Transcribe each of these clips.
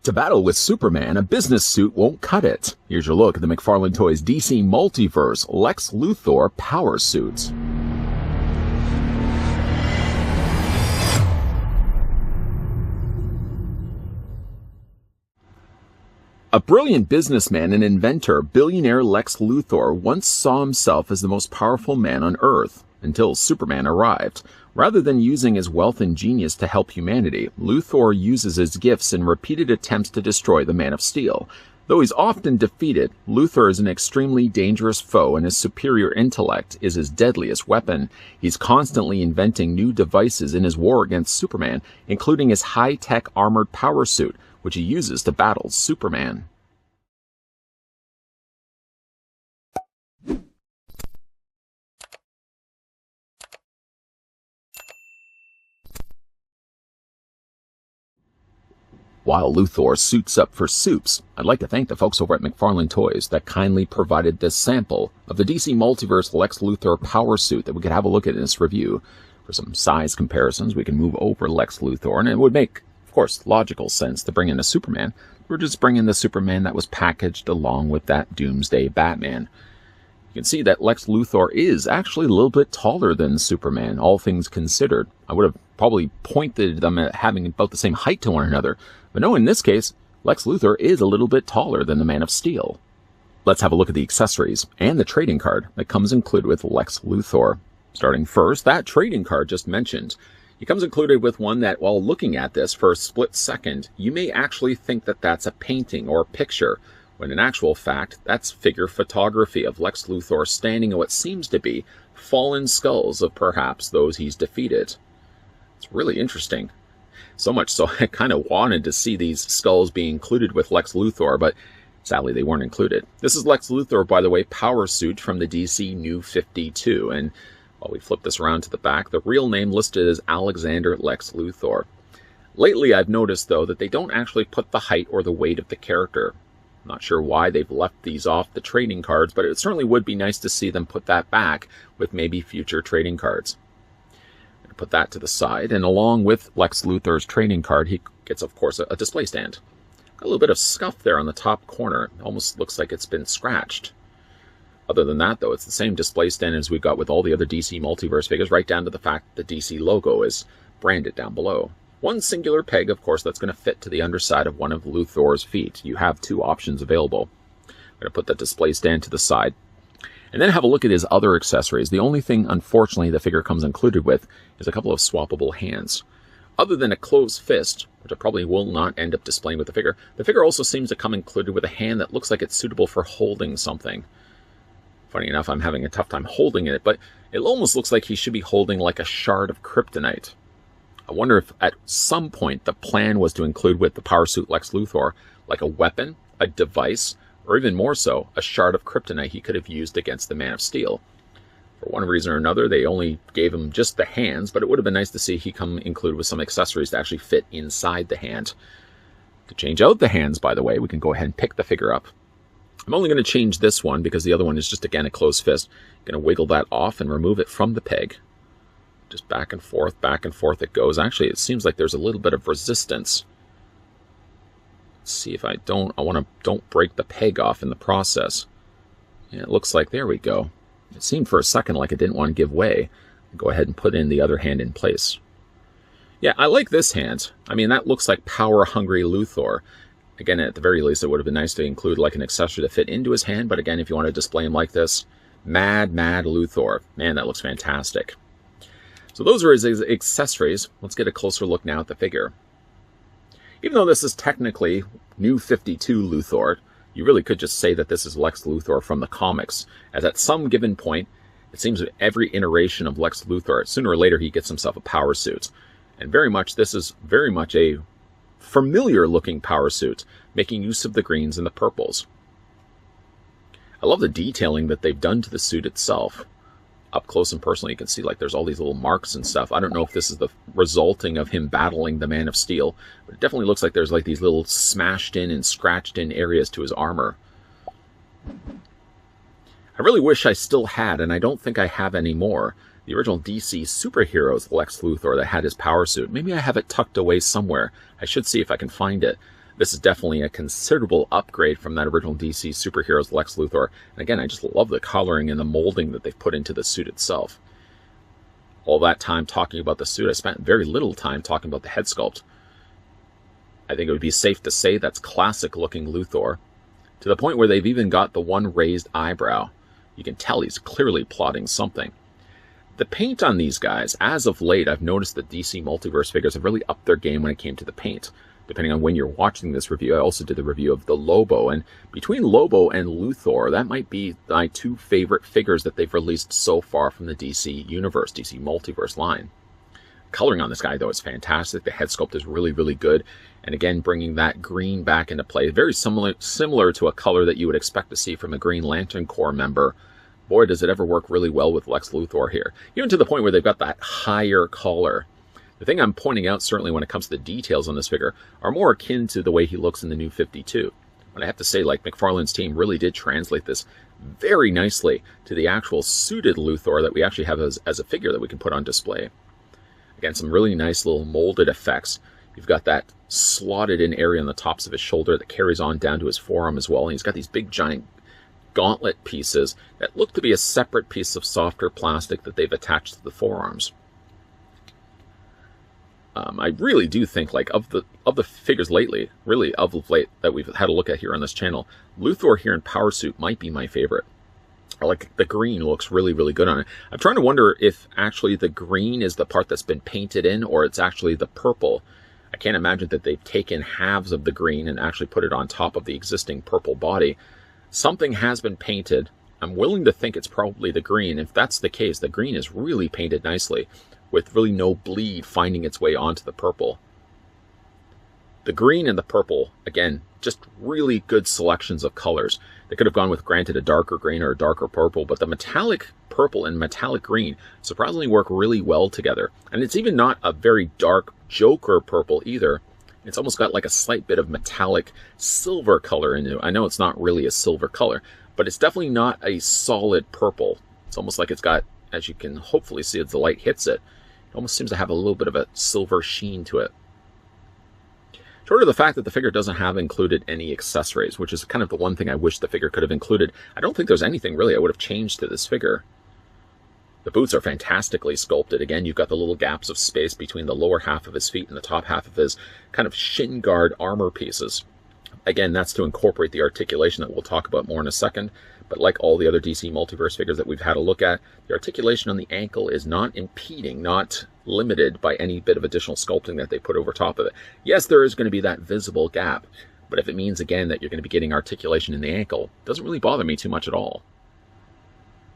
To battle with Superman, a business suit won't cut it. Here's your look at the McFarlane Toys DC Multiverse Lex Luthor Power Suits. A brilliant businessman and inventor, billionaire Lex Luthor once saw himself as the most powerful man on Earth, until Superman arrived. Rather than using his wealth and genius to help humanity, Luthor uses his gifts in repeated attempts to destroy the Man of Steel. Though he's often defeated, Luthor is an extremely dangerous foe, and his superior intellect is his deadliest weapon. He's constantly inventing new devices in his war against Superman, including his high-tech armored power suit, which he uses to battle Superman. While Luthor suits up for soups, I'd like to thank the folks over at McFarlane Toys that kindly provided this sample of the DC Multiverse Lex Luthor Power Suit that we could have a look at in this review. For some size comparisons, we can move over Lex Luthor, and it would make, of course, logical sense to bring in a Superman. We're just bringing the Superman that was packaged along with that Doomsday Batman. You can see that Lex Luthor is actually a little bit taller than Superman, all things considered. I would have probably pointed them at having about the same height to one another. But no, in this case, Lex Luthor is a little bit taller than the Man of Steel. Let's have a look at the accessories and the trading card that comes included with Lex Luthor. Starting first, that trading card just mentioned. It comes included with one that, while looking at this for a split second, you may actually think that that's a painting or picture, when in actual fact, that's figure photography of Lex Luthor standing at what seems to be fallen skulls of perhaps those he's defeated. It's really interesting. So much so I kind of wanted to see these skulls be included with Lex Luthor, but sadly they weren't included. This is Lex Luthor, by the way, power suit from the DC New 52, and while we flip this around to the back, the real name listed is Alexander Lex Luthor. Lately I've noticed, though, that they don't actually put the height or the weight of the character. I'm not sure why they've left these off the trading cards, but it certainly would be nice to see them put that back with maybe future trading cards. Put that to the side, and along with Lex Luthor's trading card, he gets, of course, a display stand. Got a little bit of scuff there on the top corner. It almost looks like it's been scratched. Other than that, though, it's the same display stand as we've got with all the other DC Multiverse figures, right down to the fact that the DC logo is branded down below. One singular peg, of course, that's going to fit to the underside of one of Luthor's feet. You have two options available. I'm going to put the display stand to the side, and then have a look at his other accessories. The only thing, unfortunately, the figure comes included with is a couple of swappable hands. Other than a closed fist, which I probably will not end up displaying with the figure also seems to come included with a hand that looks like it's suitable for holding something. Funny enough, I'm having a tough time holding it, but it almost looks like he should be holding like a shard of kryptonite. I wonder if at some point the plan was to include with the power suit Lex Luthor like a weapon, a device, or even more so, a shard of kryptonite he could have used against the Man of Steel. For one reason or another, they only gave him just the hands, but it would have been nice to see he come included with some accessories to actually fit inside the hand. To change out the hands, by the way, we can go ahead and pick the figure up. I'm only going to change this one because the other one is just, again, a closed fist. I'm going to wiggle that off and remove it from the peg. Just back and forth it goes. Actually, it seems like there's a little bit of resistance. Let's see if I don't break the peg off in the process. Yeah, it looks like, there we go. It seemed for a second like it didn't want to give way. Go ahead and put in the other hand in place. Yeah, I like this hand. I mean, that looks like power-hungry Luthor. Again, at the very least, it would have been nice to include like an accessory to fit into his hand, but again, if you want to display him like this, mad Luthor. Man, that looks fantastic. So those are his accessories. Let's get a closer look now at the figure. Even though this is technically New 52 Luthor, you really could just say that this is Lex Luthor from the comics, as at some given point, it seems that every iteration of Lex Luthor, sooner or later he gets himself a power suit. And this is very much a familiar-looking power suit, making use of the greens and the purples. I love the detailing that they've done to the suit itself. Up close and personal, you can see like there's all these little marks and stuff. I don't know if this is the resulting of him battling the Man of Steel, but it definitely looks like there's like these little smashed in and scratched in areas to his armor. I really wish I still had, and I don't think I have anymore, the original DC Superheroes Lex Luthor that had his power suit. Maybe I have it tucked away somewhere. I should see if I can find it. This is definitely a considerable upgrade from that original DC Superheroes Lex Luthor. And again, I just love the coloring and the molding that they've put into the suit itself. All that time talking about the suit, I spent very little time talking about the head sculpt. I think it would be safe to say that's classic looking Luthor, to the point where they've even got the one raised eyebrow. You can tell he's clearly plotting something. The paint on these guys, as of late, I've noticed that DC Multiverse figures have really upped their game when it came to the paint. Depending on when you're watching this review, I also did the review of the Lobo, and between Lobo and Luthor, that might be my two favorite figures that they've released so far from the DC Universe, DC Multiverse line. Coloring on this guy, though, is fantastic. The head sculpt is really, really good. And again, bringing that green back into play, very similar to a color that you would expect to see from a Green Lantern Corps member. Boy, does it ever work really well with Lex Luthor here. Even to the point where they've got that higher collar. The thing I'm pointing out, certainly when it comes to the details on this figure, are more akin to the way he looks in the New 52. But I have to say, like, McFarlane's team really did translate this very nicely to the actual suited Luthor that we actually have as a figure that we can put on display. Again, some really nice little molded effects. You've got that slotted in area on the tops of his shoulder that carries on down to his forearm as well. And he's got these big giant gauntlet pieces that look to be a separate piece of softer plastic that they've attached to the forearms. I really do think, like, of the figures lately, really of late that we've had a look at here on this channel, Luthor here in Power Suit might be my favorite. I like the green, looks really, really good on it. I'm trying to wonder if actually the green is the part that's been painted in, or it's actually the purple. I can't imagine that they've taken halves of the green and actually put it on top of the existing purple body. Something has been painted. I'm willing to think it's probably the green. If that's the case, the green is really painted nicely, with really no bleed finding its way onto the purple. The green and the purple, again, just really good selections of colors. They could have gone with, granted, a darker green or a darker purple, but the metallic purple and metallic green surprisingly work really well together. And it's even not a very dark Joker purple either. It's almost got like a slight bit of metallic silver color in it. I know it's not really a silver color, but it's definitely not a solid purple. It's almost like it's got, as you can hopefully see as the light hits it, it almost seems to have a little bit of a silver sheen to it. Short of the fact that the figure doesn't have included any accessories, which is kind of the one thing I wish the figure could have included. I don't think there's anything really I would have changed to this figure. The boots are fantastically sculpted. Again, you've got the little gaps of space between the lower half of his feet and the top half of his kind of shin guard armor pieces. Again, that's to incorporate the articulation that we'll talk about more in a second. But like all the other DC Multiverse figures that we've had a look at, the articulation on the ankle is not impeding, not limited by any bit of additional sculpting that they put over top of it. Yes, there is going to be that visible gap, but if it means, again, that you're going to be getting articulation in the ankle, it doesn't really bother me too much at all.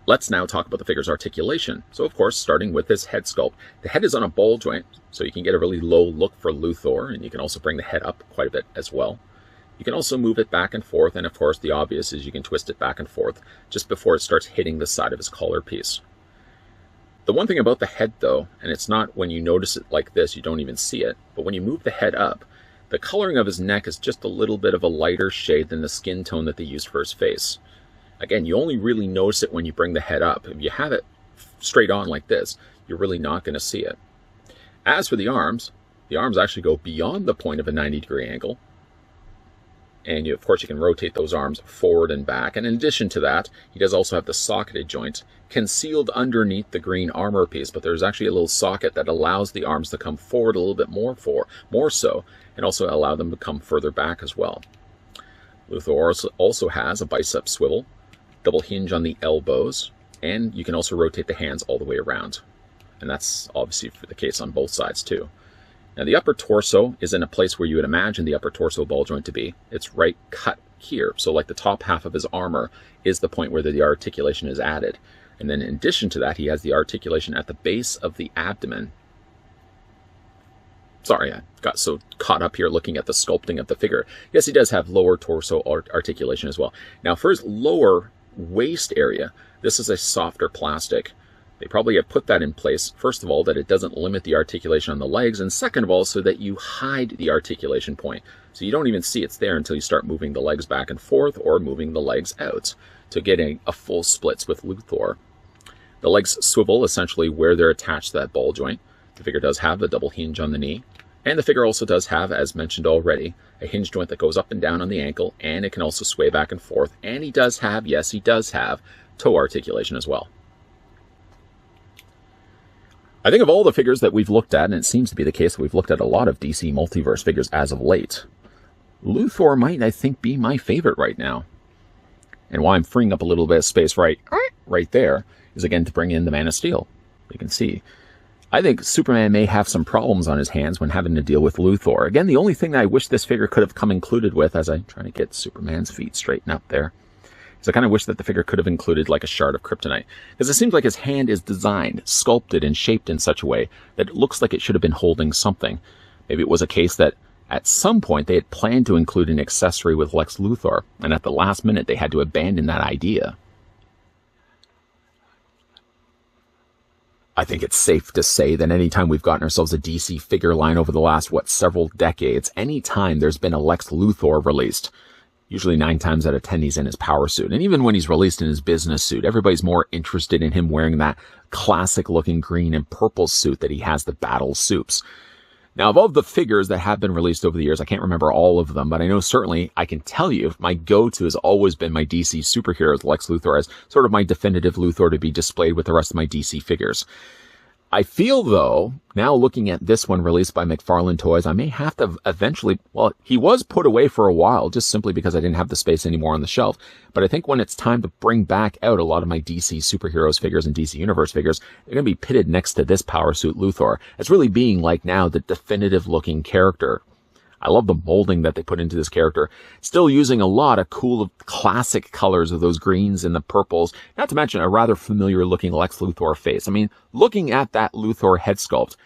Let's now talk about the figure's articulation. So, of course, starting with this head sculpt. The head is on a ball joint, so you can get a really low look for Luthor, and you can also bring the head up quite a bit as well. You can also move it back and forth, and of course the obvious is you can twist it back and forth just before it starts hitting the side of his collar piece. The one thing about the head, though, and it's not when you notice it like this, you don't even see it, but when you move the head up, the coloring of his neck is just a little bit of a lighter shade than the skin tone that they used for his face. Again, you only really notice it when you bring the head up. If you have it straight on like this, you're really not going to see it. As for the arms actually go beyond the point of a 90-degree angle. And of course you can rotate those arms forward and back. And in addition to that, he does also have the socketed joint concealed underneath the green armor piece, but there's actually a little socket that allows the arms to come forward a little bit more so, and also allow them to come further back as well. Luthor also has a bicep swivel, double hinge on the elbows, and you can also rotate the hands all the way around. And that's obviously for the case on both sides too. Now, the upper torso is in a place where you would imagine the upper torso ball joint to be. It's right cut here. So like the top half of his armor is the point where the articulation is added. And then in addition to that, he has the articulation at the base of the abdomen. Sorry, I got so caught up here looking at the sculpting of the figure. Yes, he does have lower torso articulation as well. Now, for his lower waist area, this is a softer plastic. They probably have put that in place, first of all, that it doesn't limit the articulation on the legs, and second of all, so that you hide the articulation point. So you don't even see it's there until you start moving the legs back and forth or moving the legs out to get a full splits with Luthor. The legs swivel essentially where they're attached to that ball joint. The figure does have the double hinge on the knee. And the figure also does have, as mentioned already, a hinge joint that goes up and down on the ankle, and it can also sway back and forth. And he does have, yes, he does have toe articulation as well. I think of all the figures that we've looked at, and it seems to be the case that we've looked at a lot of DC Multiverse figures as of late, Luthor might, I think, be my favorite right now. And why I'm freeing up a little bit of space right there is, again, to bring in the Man of Steel. You can see. I think Superman may have some problems on his hands when having to deal with Luthor. Again, the only thing that I wish this figure could have come included with, as I'm trying to get Superman's feet straightened up there, is I kind of wish that the figure could have included like a shard of kryptonite. Because it seems like his hand is designed, sculpted, and shaped in such a way that it looks like it should have been holding something. Maybe it was a case that at some point they had planned to include an accessory with Lex Luthor, and at the last minute they had to abandon that idea. I think it's safe to say that anytime we've gotten ourselves a DC figure line over the last, several decades, anytime there's been a Lex Luthor released, usually 9 times out of 10 he's in his power suit. And even when he's released in his business suit, everybody's more interested in him wearing that classic-looking green and purple suit that he has, the battle suits. Now, of all the figures that have been released over the years, I can't remember all of them, but I know certainly I can tell you my go-to has always been my DC superheroes, Lex Luthor, as sort of my definitive Luthor to be displayed with the rest of my DC figures. I feel, though, now looking at this one released by McFarlane Toys, I may have to eventually, well, he was put away for a while just simply because I didn't have the space anymore on the shelf. But I think when it's time to bring back out a lot of my DC superheroes figures and DC Universe figures, they're going to be pitted next to this power suit Luthor. It's really being like now the definitive looking character. I love the molding that they put into this character. Still using a lot of cool classic colors of those greens and the purples. Not to mention a rather familiar looking Lex Luthor face. I mean, looking at that Luthor head sculpt,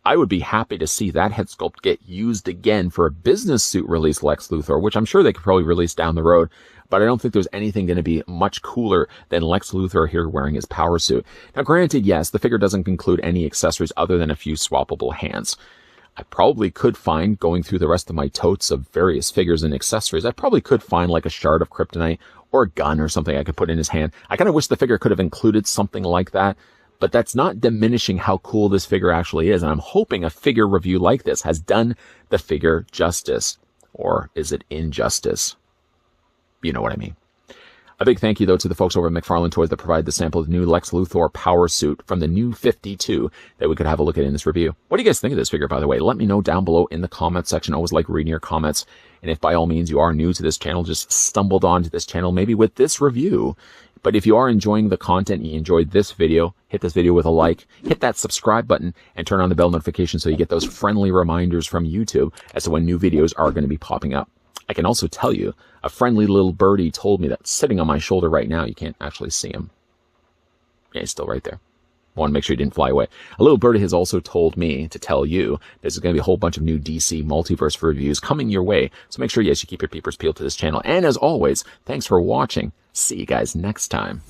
I would be happy to see that head sculpt get used again for a business suit release Lex Luthor, which I'm sure they could probably release down the road. But I don't think there's anything going to be much cooler than Lex Luthor here wearing his power suit. Now, granted, yes, the figure doesn't include any accessories other than a few swappable hands. I probably could find, going through the rest of my totes of various figures and accessories, I probably could find like a shard of kryptonite or a gun or something I could put in his hand. I kind of wish the figure could have included something like that, but that's not diminishing how cool this figure actually is. And I'm hoping a figure review like this has done the figure justice. Or is it injustice? You know what I mean. A big thank you, though, to the folks over at McFarlane Toys that provided the sample of the new Lex Luthor power suit from the new 52 that we could have a look at in this review. What do you guys think of this figure, by the way? Let me know down below in the comments section. I always like reading your comments. And if by all means you are new to this channel, just stumbled onto this channel maybe with this review. But if you are enjoying the content, you enjoyed this video, hit this video with a like, hit that subscribe button, and turn on the bell notification so you get those friendly reminders from YouTube as to when new videos are going to be popping up. I can also tell you, a friendly little birdie told me that sitting on my shoulder right now, you can't actually see him. Yeah, he's still right there. I want to make sure he didn't fly away. A little birdie has also told me to tell you there's going to be a whole bunch of new DC Multiverse reviews coming your way. So make sure, yes, you keep your peepers peeled to this channel. And as always, thanks for watching. See you guys next time.